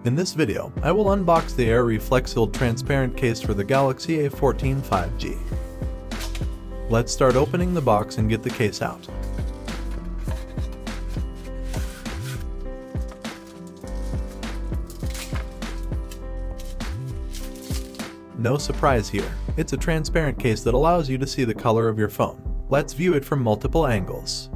In this video, I will unbox the Araree Flexield transparent case for the Galaxy A14 5G. Let's start opening the box and get the case out. No surprise here, it's a transparent case that allows you to see the color of your phone. Let's view it from multiple angles.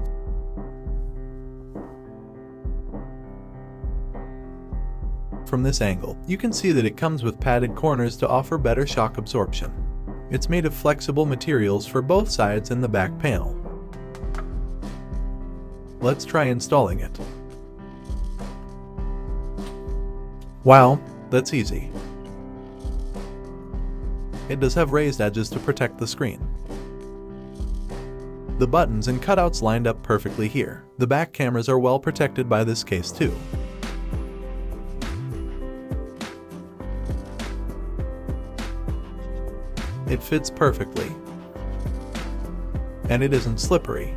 From this angle, you can see that it comes with padded corners to offer better shock absorption. It's made of flexible materials for both sides and the back panel. Let's try installing it. Wow, that's easy. It does have raised edges to protect the screen. The buttons and cutouts lined up perfectly here. The back cameras are well protected by this case too. It fits perfectly, and it isn't slippery.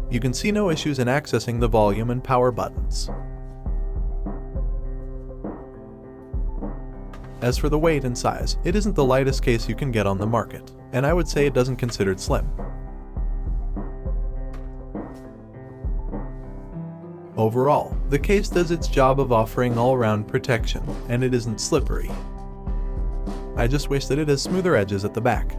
You can see no issues in accessing the volume and power buttons. As for the weight and size, it isn't the lightest case you can get on the market, and I would say it doesn't considered slim. Overall, the case does its job of offering all-round protection, and it isn't slippery. I just wish that it has smoother edges at the back.